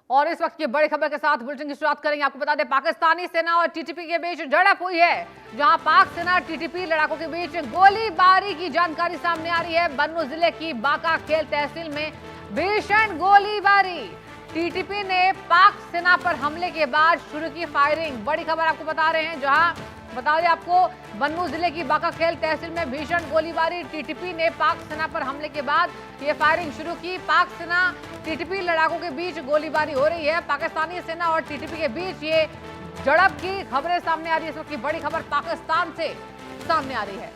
और इस वक्त की बड़ी खबर के साथ बुलेटिन की शुरुआत करेंगे। आपको बता दें, पाकिस्तानी सेना और टीटीपी के बीच झड़प हुई है, जहां पाक सेना टीटीपी लड़ाकों के बीच गोलीबारी की जानकारी सामने आ रही है। बन्नू जिले की बाका खेल तहसील में भीषण गोलीबारी। टीटीपी ने पाक सेना पर हमले के बाद शुरू की फायरिंग। बड़ी खबर आपको बता रहे हैं, जहां बता दें आपको, बन्नू जिले की बाका खेल तहसील में भीषण गोलीबारी। टीटीपी ने पाक सेना पर हमले के बाद ये फायरिंग शुरू की। पाक सेना टीटीपी लड़ाकों के बीच गोलीबारी हो रही है। पाकिस्तानी सेना और टीटीपी के बीच ये झड़प की खबरें सामने आ रही है। इस वक्त की बड़ी खबर पाकिस्तान से सामने आ रही है।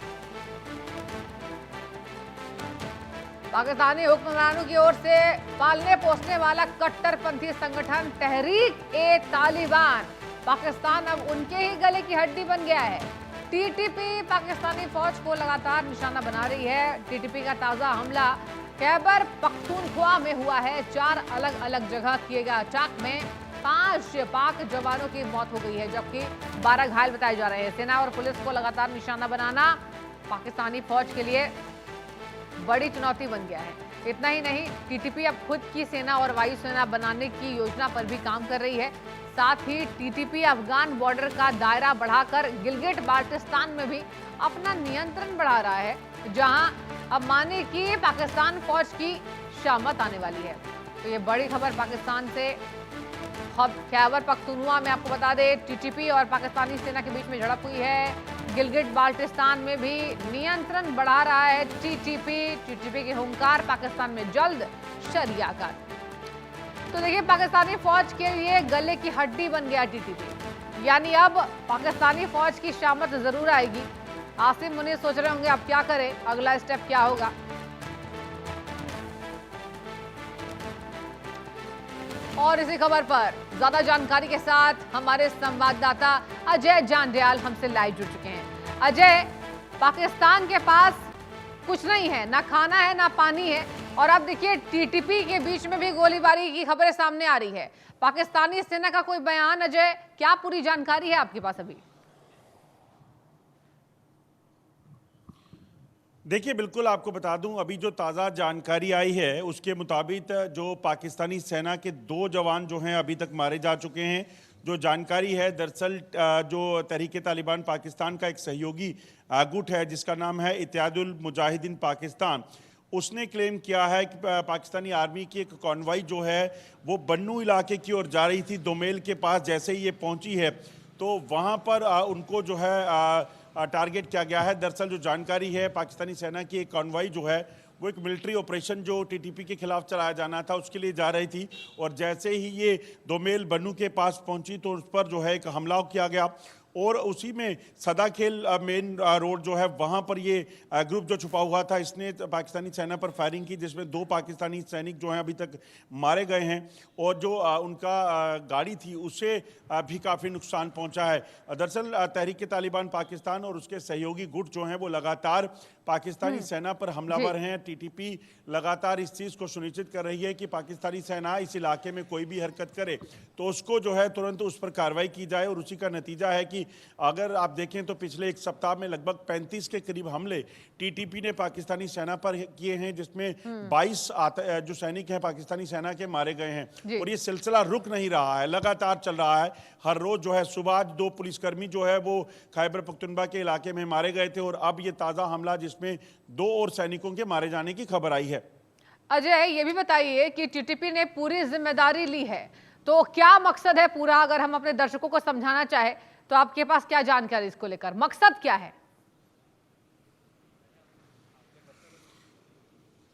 पाकिस्तानी हुक्मरानों की ओर से पालने पोसने वाला कट्टरपंथी संगठन तहरीक-ए-तालिबान पाकिस्तान अब उनके ही गले की हड्डी बन गया है। टीटीपी पाकिस्तानी फौज को लगातार निशाना बना रही है। टीटीपी का ताजा हमला खैबर पख्तूनख्वा में हुआ है। 4 अलग अलग जगह किए गए अटैक में 5 पाक जवानों की मौत हो गई है, जबकि 12 घायल बताए जा रहे हैं। सेना और पुलिस को लगातार निशाना बनाना पाकिस्तानी फौज के लिए बड़ी चुनौती बन गया है। इतना ही नहीं, टीटीपी अब खुद की सेना और वायुसेना बनाने की योजना पर भी काम कर रही है। साथ ही टीटीपी अफगान बॉर्डर का दायरा बढ़ाकर गिलगिट बाल्टिस्तान में भी अपना नियंत्रण बढ़ा रहा है, जहां अब माने कि पाकिस्तान फौज की शामत आने वाली है। तो ये बड़ी खबर पाकिस्तान से। खैबर पख्तूनख्वा में आपको बता दें, टीटीपी और पाकिस्तानी सेना के बीच में झड़प हुई है। गिलगिट बाल्टिस्तान में भी नियंत्रण बढ़ा रहा है टीटीपी के हुंकार पाकिस्तान में जल्द शरिया का। तो देखिए, पाकिस्तानी फौज के लिए गले की हड्डी बन गया टीटीपी, यानी अब पाकिस्तानी फौज की शामत जरूर आएगी। आसिम मुनीर सोच रहे होंगे अब क्या करें, अगला स्टेप क्या होगा। और इसी खबर पर ज्यादा जानकारी के साथ हमारे संवाददाता अजय जांडियाल हमसे लाइव जुड़ चुके हैं। अजय, पाकिस्तान के पास कुछ नहीं है, ना खाना है ना पानी है, और अब देखिए टीटीपी के बीच में भी गोलीबारी की खबरें सामने आ रही है। पाकिस्तानी सेना का कोई बयान, अजय, क्या पूरी जानकारी है आपके पास अभी? देखिए, बिल्कुल आपको बता दूं, अभी जो ताज़ा जानकारी आई है उसके मुताबिक जो पाकिस्तानी सेना के 2 जवान जो हैं अभी तक मारे जा चुके हैं। जो जानकारी है, दरअसल जो तहरीक-ए-तालिबान पाकिस्तान का एक सहयोगी गुट है जिसका नाम है इत्तेहादुल मुजाहिदीन पाकिस्तान, उसने क्लेम किया है कि पाकिस्तानी आर्मी की एक कॉन्वॉय जो है वो बन्नू इलाके की ओर जा रही थी। दोमेल के पास जैसे ही ये पहुंची है तो वहाँ पर उनको जो है टारगेट किया गया है। दरअसल जो जानकारी है, पाकिस्तानी सेना की एक कॉन्वॉय जो है वो एक मिलिट्री ऑपरेशन जो टीटीपी के खिलाफ चलाया जाना था उसके लिए जा रही थी, और जैसे ही ये दोमेल बन्नू के पास पहुंची तो उस पर जो है एक हमला किया गया, और उसी में सदाखेल मेन रोड जो है वहाँ पर ये ग्रुप जो छुपा हुआ था इसने पाकिस्तानी सेना पर फायरिंग की, जिसमें 2 पाकिस्तानी सैनिक जो हैं अभी तक मारे गए हैं, और जो उनका गाड़ी थी उसे भी काफ़ी नुकसान पहुंचा है। दरअसल तहरीक-ए-तालिबान पाकिस्तान और उसके सहयोगी गुट जो हैं वो लगातार पाकिस्तानी सेना पर हमलावर हैं। टीटीपी लगातार इस चीज़ को सुनिश्चित कर रही है कि पाकिस्तानी सेना इस इलाके में कोई भी हरकत करे तो उसको जो है तुरंत उस पर कार्रवाई की जाए, और उसी का नतीजा है कि अगर आप देखें तो पिछले एक सप्ताह में लगभग 35 के करीब हमले टीटीपी ने पाकिस्तानी सेना पर किए हैं, जिसमें 22 जो सैनिक हैं पाकिस्तानी सेना के मारे गए हैं, और ये सिलसिला रुक नहीं रहा है, लगातार चल रहा है। हर रोज जो है सुबह 2 पुलिसकर्मी जो है वो खैबर पख्तूनख्वा के इलाके में मारे गए थे, और अब ये ताज़ा हमला जिसमें 2 और सैनिकों के मारे जाने की खबर आई है। अजय, ये भी बताइए कि टीटीपी ने पूरी जिम्मेदारी ली है, तो क्या मकसद है पूरा? अगर हम अपने दर्शकों को समझाना चाहे तो आपके पास क्या जानकारी इसको लेकर, मकसद क्या है?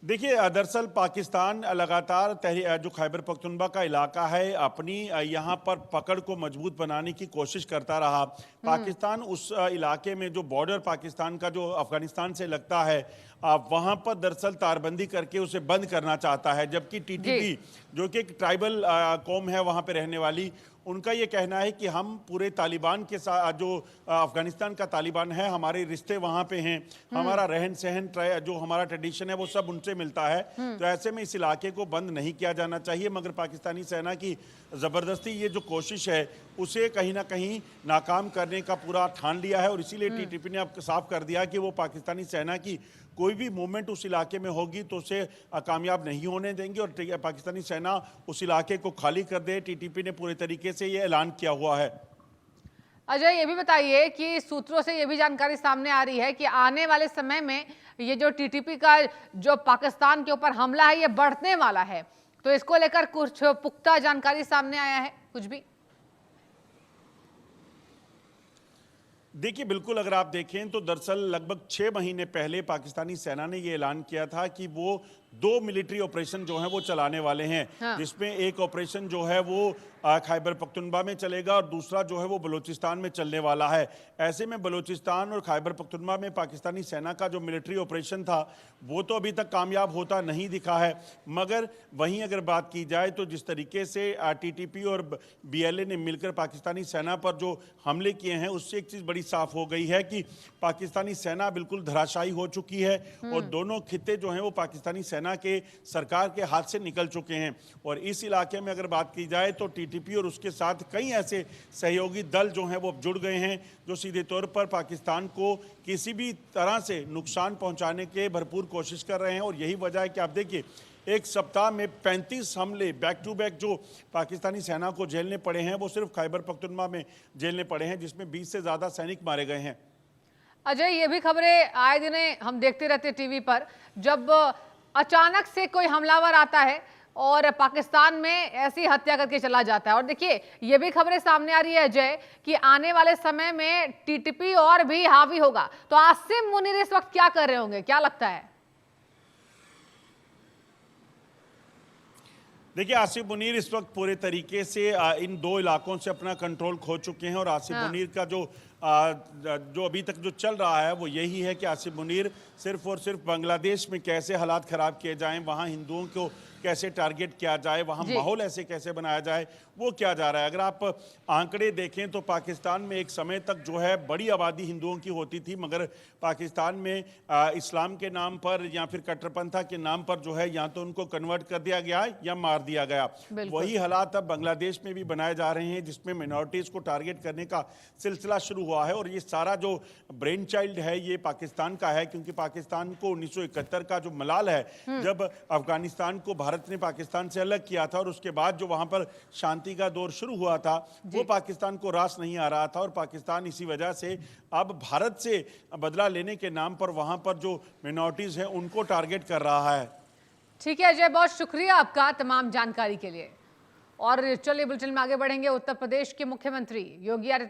देखिए, दरअसल पाकिस्तान लगातार जो खैबर पख्तूनख्वा का इलाका है अपनी यहाँ पर पकड़ को मजबूत बनाने की कोशिश करता रहा। पाकिस्तान उस इलाके में जो बॉर्डर पाकिस्तान का जो अफगानिस्तान से लगता है वहाँ पर दरअसल तारबंदी करके उसे बंद करना चाहता है, जबकि टीटीपी जो कि एक ट्राइबल कौम है वहाँ पे रहने वाली, उनका ये कहना है कि हम पूरे तालिबान के साथ, जो अफगानिस्तान का तालिबान है, हमारे रिश्ते वहाँ पे हैं, हमारा रहन सहन जो हमारा ट्रेडिशन है वो सब उनसे मिलता है, तो ऐसे में इस इलाके को बंद नहीं किया जाना चाहिए। मगर पाकिस्तानी सेना की ज़बरदस्ती ये जो कोशिश है उसे कहीं ना कहीं नाकाम करने का पूरा ठान लिया है, और इसीलिए टीटीपी ने अब साफ कर दिया कि वो पाकिस्तानी सेना की कोई भी मूवमेंट उस इलाके में होगी तो उसे कामयाब नहीं होने देंगे और पाकिस्तानी सेना उस इलाके को खाली कर दे। टीटीपी ने पूरे तरीके से ये ऐलान किया हुआ है। अजय, ये भी बताइए कि सूत्रों से ये भी जानकारी सामने आ रही है कि आने वाले समय में ये जो टीटीपी का जो पाकिस्तान के ऊपर हमला है ये बढ़ने वाला है, तो इसको लेकर कुछ पुख्ता जानकारी सामने आया है कुछ भी? देखिए, बिल्कुल अगर आप देखें तो दरअसल लगभग 6 महीने पहले पाकिस्तानी सेना ने ये ऐलान किया था कि वो 2 मिलिट्री ऑपरेशन जो हैं वो चलाने वाले हैं। हाँ। जिसमें एक ऑपरेशन जो है वो खैबर पख्तूनख्वा में चलेगा और दूसरा जो है वो बलूचिस्तान में चलने वाला है। ऐसे में बलूचिस्तान और खैबर पख्तूनख्वा में पाकिस्तानी सेना का जो मिलिट्री ऑपरेशन था वो तो अभी तक कामयाब होता नहीं दिखा है। मगर वहीं अगर बात की जाए तो जिस तरीके से टीटीपी और बीएलए ने मिलकर पाकिस्तानी सेना पर जो हमले किए हैं उससे एक चीज़ बड़ी साफ हो गई है कि पाकिस्तानी सेना बिल्कुल धराशायी हो चुकी है और दोनों खित्ते जो हैं वो पाकिस्तानी सेना के सरकार के हाथ से निकल चुके हैं। और इस इलाके में अगर बात की जाए तो टीटीपी और उसके साथ कई ऐसे सहयोगी दल जो हैं वो अब जुड़ गए हैं जो सीधे तौर पर पाकिस्तान को किसी भी तरह से नुकसान पहुंचाने के भरपूर कोशिश कर रहे हैं। और यही वजह है कि आप देखिए, एक सप्ताह में 35 हमले बैक टू बैक जो पाकिस्तानी सेना को झेलने पड़े हैं वो सिर्फ खैबर पख्तूनख्वा में झेलने पड़े हैं, जिसमें 20 से ज़्यादा सैनिक मारे गए हैं। अजय, ये भी खबरें आए दिन हम देखते रहते टीवी पर, जब अचानक से कोई हमलावर आता है और पाकिस्तान में ऐसी हत्या करके चला जाता है। और देखिए, ये भी खबरें सामने आ रही है अजय कि आने वाले समय में टीटीपी और भी हावी होगा, तो आसिम मुनीर इस वक्त क्या कर रहे होंगे, क्या लगता है? देखिए, आसिफ मुनीर इस वक्त पूरे तरीके से इन 2 इलाकों से अपना कंट्रोल खो चुके हैं और आसिफ मुनीर का जो अभी तक जो चल रहा है वो यही है कि आसिफ मुनीर सिर्फ और सिर्फ बांग्लादेश में कैसे हालात ख़राब किए जाएं, वहाँ हिंदुओं को कैसे टारगेट किया जाए, वहाँ माहौल ऐसे कैसे बनाया जाए, वो क्या जा रहा है। अगर आप आंकड़े देखें तो पाकिस्तान में एक समय तक जो है बड़ी आबादी हिंदुओं की होती थी, मगर पाकिस्तान में इस्लाम के नाम पर या फिर कट्टरपंथा के नाम पर जो है या तो उनको कन्वर्ट कर दिया गया या मार दिया गया। वही हालात अब बांग्लादेश में भी बनाए जा रहे हैं, जिसमें मिनॉरिटीज़ को टारगेट करने का सिलसिला शुरू हुआ है। और ये सारा जो ब्रेन चाइल्ड है ये पाकिस्तान का है, क्योंकि पाकिस्तान को 1971 का जो मलाल है, जब अफगानिस्तान को भारत ने पाकिस्तान से अलग किया था और उसके बाद जो वहां पर शांति का दौर शुरू हुआ था वो पाकिस्तान को रास नहीं आ रहा था और पाकिस्तान इसी वजह से अब भारत से बदला लेने के नाम पर वहां पर जो मिनॉरिटीज हैं उनको टारगेट कर रहा है। ठीक है अजय, बहुत शुक्रिया आपका तमाम जानकारी के लिए। और चलिए बुलेटिन में आगे बढ़ेंगे। उत्तर प्रदेश के मुख्यमंत्री योगी आदित्यनाथ